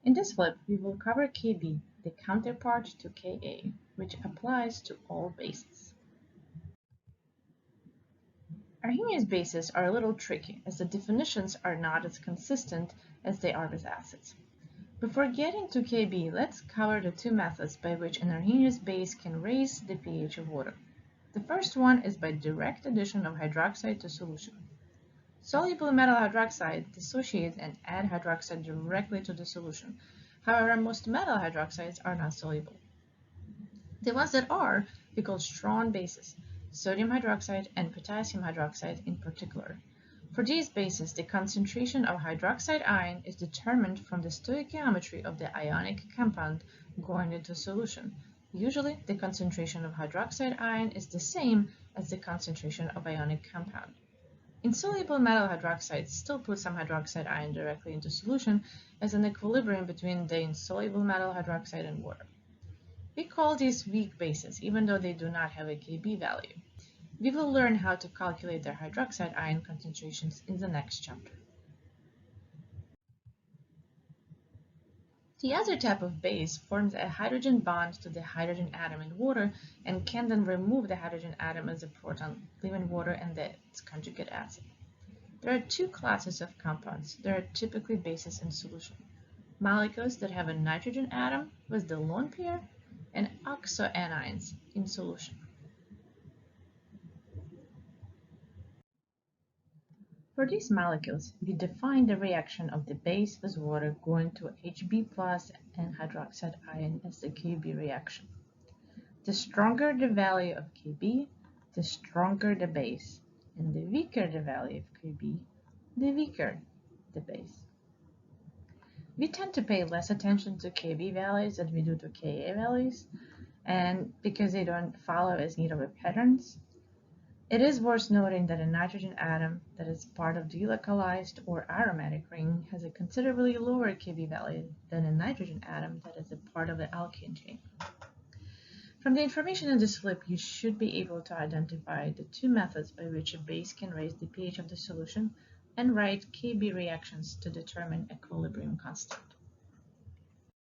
In this flip, we will cover Kb, the counterpart to Ka, which applies to all bases. Arrhenius bases are a little tricky, as the definitions are not as consistent as they are with acids. Before getting to Kb, let's cover the two methods by which an Arrhenius base can raise the pH of water. The first one is by direct addition of hydroxide to solution. Soluble metal hydroxide dissociates and add hydroxide directly to the solution. However, most metal hydroxides are not soluble. The ones that are, we call strong bases, sodium hydroxide and potassium hydroxide in particular. For these bases, the concentration of hydroxide ion is determined from the stoichiometry of the ionic compound going into solution. Usually, the concentration of hydroxide ion is the same as the concentration of ionic compound. Insoluble metal hydroxides still put some hydroxide ion directly into solution as an equilibrium between the insoluble metal hydroxide and water. We call these weak bases, even though they do not have a Kb value. We will learn how to calculate their hydroxide ion concentrations in the next chapter. The other type of base forms a hydrogen bond to the hydrogen atom in water and can then remove the hydrogen atom as a proton, leaving water and its conjugate acid. There are two classes of compounds that are typically bases in solution: molecules that have a nitrogen atom with the lone pair and oxoanions in solution. For these molecules, we define the reaction of the base with water going to Hb plus and hydroxide ion as the Kb reaction. The stronger the value of Kb, the stronger the base, and the weaker the value of Kb, the weaker the base. We tend to pay less attention to Kb values than we do to Ka values, and because they don't follow as neat of a patterns. It is worth noting that a nitrogen atom that is part of the delocalized or aromatic ring has a considerably lower Kb value than a nitrogen atom that is a part of the alkane chain. From the information in this flip, you should be able to identify the two methods by which a base can raise the pH of the solution and write Kb reactions to determine equilibrium constant.